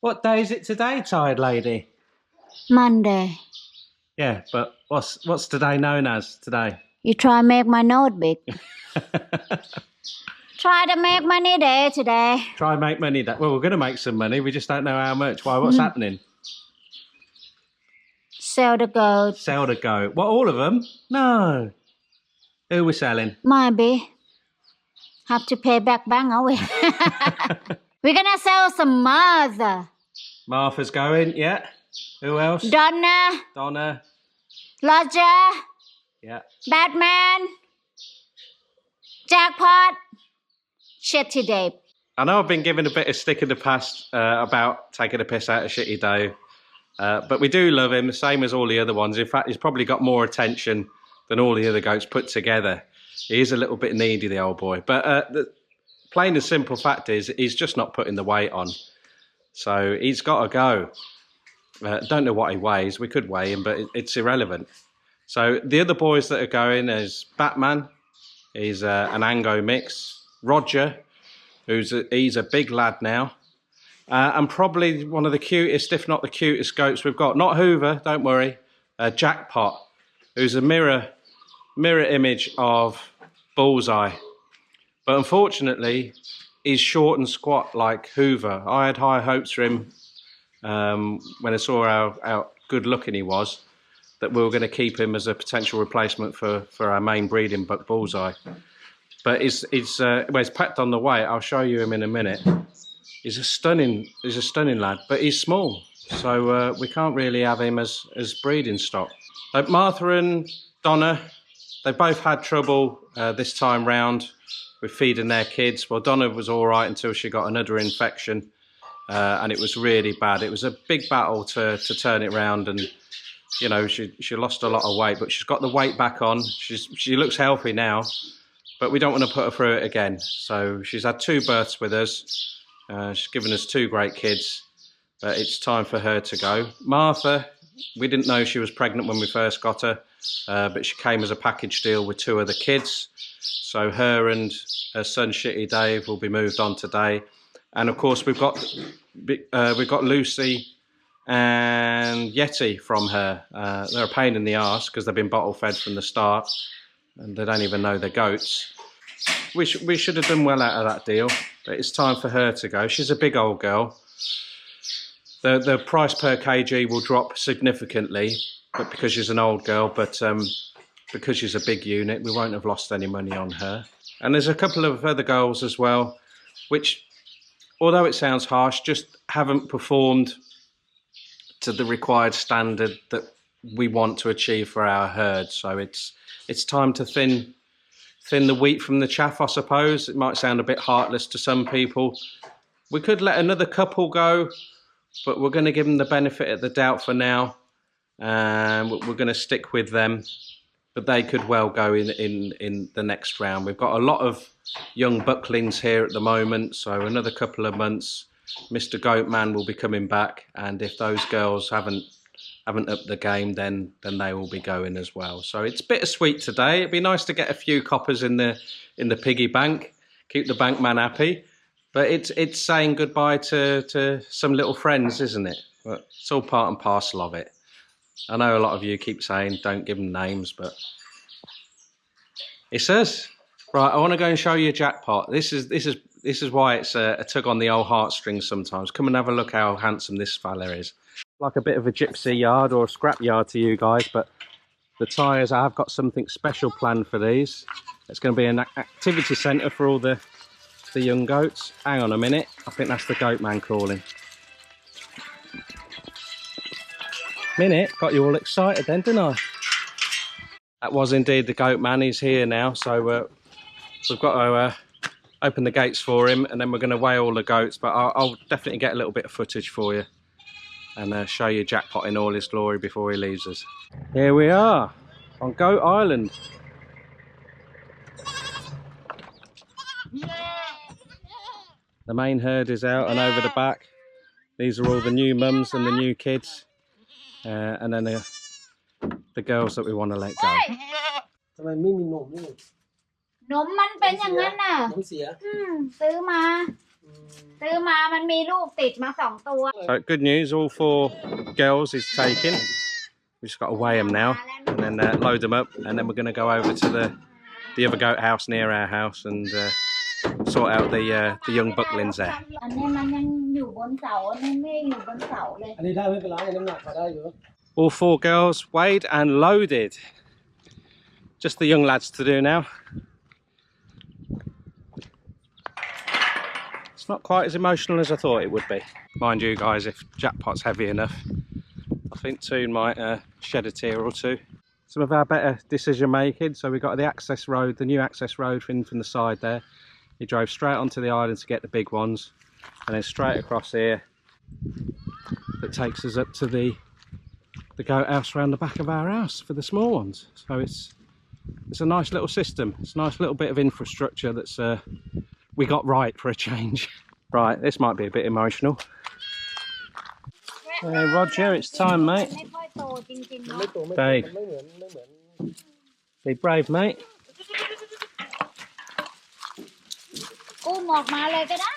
What day is it today, tired lady? Monday. Yeah, but what's today known as today? You try make my note big. Try to make money day today. Try and make money that. Well, we're going to make some money. We just don't know how much. Why? What's happening? Sell the goat. Sell the goat. What? All of them? No. Who we're selling? Maybe. Have to pay back bank, are we? We're gonna sell some Martha. Martha's going. Yeah. Who else? Donna. Roger. Yeah. Batman. Jackpot. Shitty Dave. I know I've been given a bit of stick in the past about taking a piss out of Shitty Dave, but we do love him, the same as all the other ones. In fact, he's probably got more attention than all the other goats put together. He is a little bit needy, the old boy. But the plain and simple fact is, he's just not putting the weight on. So he's got to go. Don't know what he weighs. We could weigh him, but it's irrelevant. So the other boys that are going is Batman. He's an Ango mix. Roger, he's a big lad now. And probably one of the cutest, if not the cutest goats we've got. Not Hoover, don't worry. Jackpot, who's a mirror image of Bullseye. But unfortunately, he's short and squat like Hoover. I had high hopes for him when I saw how good looking he was, that we were going to keep him as a potential replacement for our main breeding Bullseye. But he's packed on the weight. I'll show you him in a minute. He's a stunning lad, but he's small, so we can't really have him as breeding stock. Martha and Donna, they both had trouble this time round with feeding their kids. Well, Donna was all right until she got another infection, and it was really bad. It was a big battle to turn it round, and you know, she lost a lot of weight, but she's got the weight back on. She looks healthy now, but we don't want to put her through it again. So she's had 2 births with us. She's given us 2 great kids, but it's time for her to go. Martha, we didn't know she was pregnant when we first got her, but she came as a package deal with 2 other kids. So her and her son Shitty Dave will be moved on today. And of course we've got Lucy and Yeti from her. They're a pain in the arse because they've been bottle fed from the start and they don't even know they're goats. We should have done well out of that deal, but it's time for her to go. She's a big old girl. The price per kg will drop significantly, but because she's an old girl, but because she's a big unit, we won't have lost any money on her. And there's a couple of other girls as well, which, although it sounds harsh, just haven't performed to the required standard that we want to achieve for our herd. So it's time to thin the wheat from the chaff, I suppose. It might sound a bit heartless to some people. We could let another couple go, but we're going to give them the benefit of the doubt for now, and we're going to stick with them. But they could well go in the next round. We've got a lot of young bucklings here at the moment, so another couple of months, Mr. Goatman will be coming back, and if those girls haven't upped the game, then they will be going as well. So it's bittersweet today. It'd be nice to get a few coppers in the piggy bank, keep the bank man happy. But it's saying goodbye to some little friends, isn't it? But it's all part and parcel of it. I know a lot of you keep saying don't give them names, but it's us. Right, I want to go and show you Jackpot. This is why it's a tug on the old heartstrings sometimes. Come and have a look how handsome this fella is. Like a bit of a gypsy yard or a scrap yard to you guys, but the tyres, I have got something special planned for these. It's going to be an activity centre for all the young goats. Hang on a minute, I think that's the goat man calling. Minute, got you all excited then, didn't I? That was indeed the goat man. He's here now, so we've got to open the gates for him, and then we're going to weigh all the goats, but I'll definitely get a little bit of footage for you and show you Jackpot in all his glory before he leaves us. Here we are on Goat Island. The main herd is out and over the back. These are all the new mums and the new kids, and then the girls that we want to let go. ทำไมไม่มีนมนี่ นมมันเป็นอย่างนั้นน่ะ นมเสีย ซื้อมา ซื้อมามันมีลูกติดมา2 ตัว So good news, all 4 girls is taken. We've just got to weigh them now and then load them up, and then we're going to go over to the other goat house near our house and sort out the young bucklings there. อันนี้มันยังอยู่บนเสาอันนี้ไม่ได้อยู่บนเสาเลย อันนี้ได้ไม่เป็นไรน้ำหนักพอได้อยู่ All 4 girls weighed and loaded. Just the young lads to do now. It's not quite as emotional as I thought it would be. Mind you guys, if Jackpot's heavy enough, I think Toon might shed a tear or two. Some of our better decision making. So we got the access road, the new access road from the side there. He drove straight onto the island to get the big ones, and then straight across here. That takes us up to the goat house around the back of our house for the small ones. So it's a nice little system. It's a nice little bit of infrastructure that's we got right for a change. Right, this might be a bit emotional. Roger, it's time, mate. ไม่ค่อยโตจริงๆเนาะ ไม่โตไม่ Dave. ไม่เหมือน Be brave, mate. อุ้มออกมาเลยก็ได้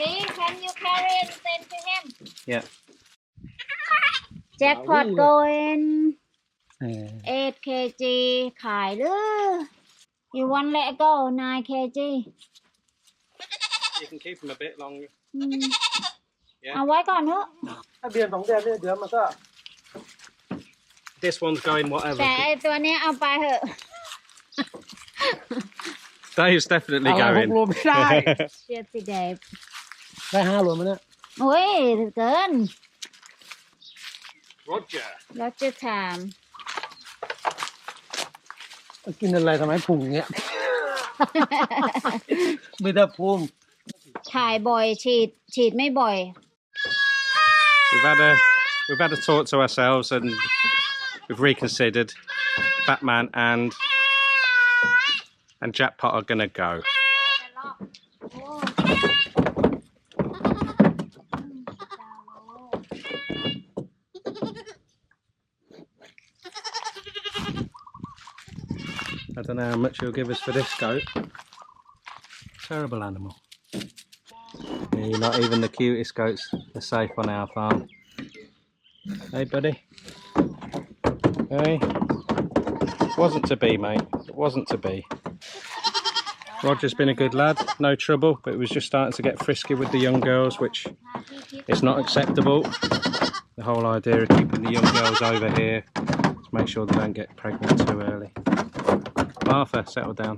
ลี can you carry and send to him Yeah. Jackpot going 8 kg ขายหรือ you want let go 9 kg You can keep them a bit longer. เอาไว้ก่อนเถอะ ถ้าเดือน2 เดือนเนี่ยเดี๋ยวมันก็ This one's going whatever. แต่ไอตัวนี้เอาไปเถอะ Dave's definitely เอา6 going. โลไม่ได้ เชียร์สิเดฟ ได้5 โลมั้ยเนี่ย โอ้ยเกิน Roger. แล้วจะถาม กินอะไรทำไมพุงเงี้ย ไม่ได้พุง ถ่ายบ่อยฉีดไม่บ่อย We've had a talk to ourselves and we've reconsidered. Batman and Jackpot are gonna go. I don't know how much you'll give us for this goat. Terrible animal. Yeah, not even the cutest goats are safe on our farm. Hey, buddy. Hey. Wasn't to be, mate. It wasn't to be. Roger's been a good lad, no trouble, but it was just starting to get frisky with the young girls, which is not acceptable. The whole idea of keeping the young girls over here is make sure they don't get pregnant too early. Martha, settle down.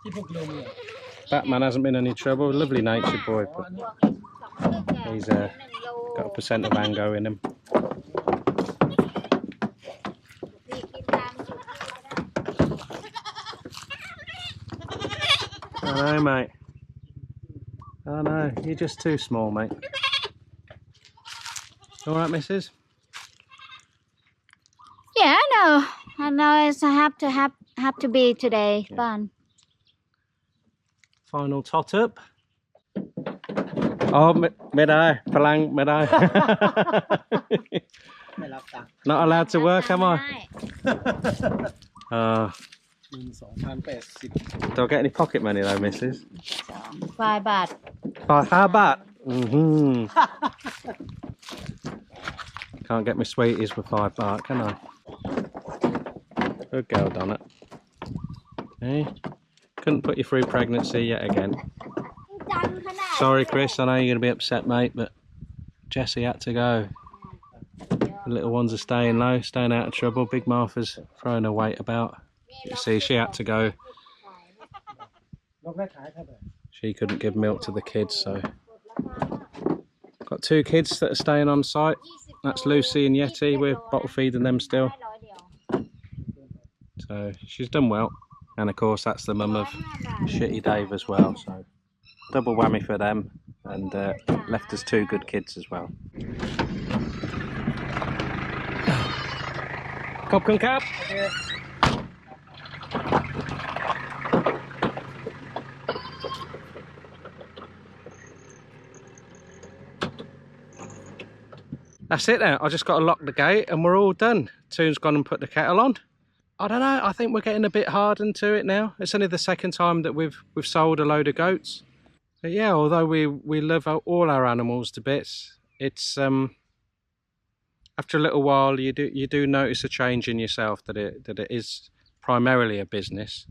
ที่พวกเราเนี่ย Batman hasn't been any trouble. Lovely natured boy, but he's got a percent of Ango in him. I know, mate. I know. You're just too small, mate. All right, missus? Yeah, I know it's have to be today fun Final tot up. Oh, mid-eye. Palang, mid-eye. ไม่รับตังค์ Not allowed to work, am I? 12,080 Do I get any pocket money though, missus? 5 บาท How about? Can't get me sweeties for £5, can I? Good girl, Donna. Hey, couldn't put you through pregnancy yet again. Sorry, Chris, I know you're going to be upset, mate, but Jessie had to go. The little ones are staying low, staying out of trouble. Big Martha's throwing her weight about. You see, she had to go. นกได้ขายเท่าไหร่ She couldn't give milk to the kids, so got 2 kids that are staying on site. That's Lucy and Yeti. We're bottle feeding them still. So she's done well. And of course that's the mum of Shitty Dave as well. So double whammy for them, and left us 2 good kids as well. Cop con cap. That's it now. I just got to lock the gate and we're all done. Toon's gone and put the kettle on. I don't know, I think we're getting a bit hardened to it now. It's only the second time that we've sold a load of goats. But yeah, although we love all our animals to bits, it's after a little while you do notice a change in yourself, that it is primarily a business.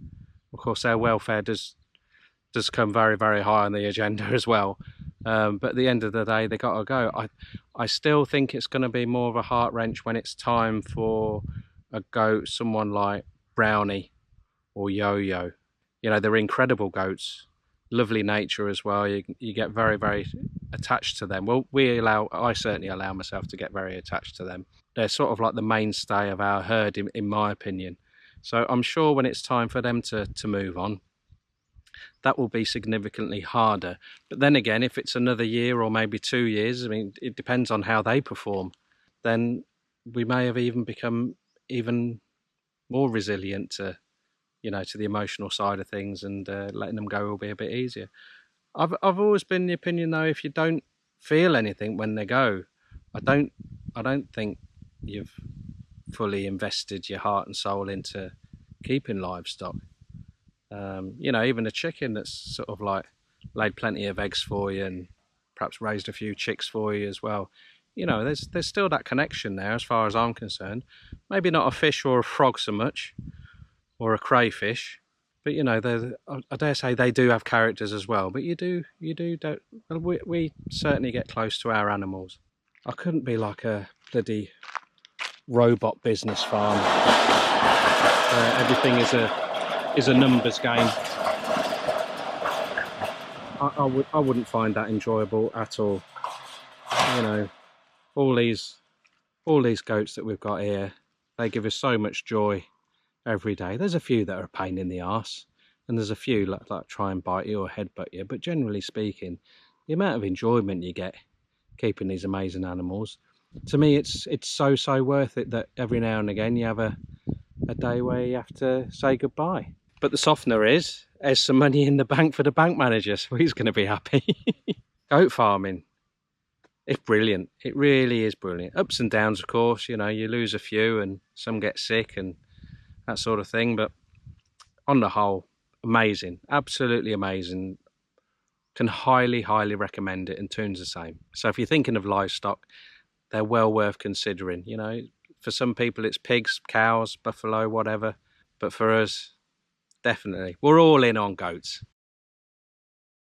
Of course, their welfare does come very, very high on the agenda as well. But at the end of the day, they got to go. I still think it's going to be more of a heart wrench when it's time for a goat, someone like Brownie or Yo-Yo. You know, they're incredible goats, lovely nature as well. You get very, very attached to them. Well, I certainly allow myself to get very attached to them. They're sort of like the mainstay of our herd, in my opinion. So I'm sure when it's time for them to move on, that will be significantly harder. But then again, if it's another year or maybe 2 years, I mean, it depends on how they perform, then we may have even become even more resilient to, to the emotional side of things, and letting them go will be a bit easier. I've always been the opinion though, if you don't feel anything when they go, I don't think you've fully invested your heart and soul into keeping livestock. Even a chicken that's sort of like laid plenty of eggs for you and perhaps raised a few chicks for you as well. There's still that connection there as far as I'm concerned. Maybe not a fish or a frog so much, or a crayfish, but I dare say they do have characters as well. But we certainly get close to our animals. I couldn't be like a bloody robot business farm where everything is a numbers game. I wouldn't find that enjoyable at all. All these goats that we've got here, they give us so much joy every day. There's a few that are a pain in the arse, and there's a few like try and bite you or headbutt you, but generally speaking, the amount of enjoyment you get keeping these amazing animals, to me it's so worth it, that every now and again you have a day where you have to say goodbye. But the softener is, there's some money in the bank for the bank manager, so he's going to be happy. Goat farming, it's brilliant. It really is brilliant. Ups and downs, of course. You lose a few and some get sick and that sort of thing, but on the whole, amazing, absolutely amazing. Can highly recommend it, and Toon's the same. So if you're thinking of livestock, they're well worth considering. For some people it's pigs, cows, buffalo, whatever, but for us, definitely, we're all in on goats.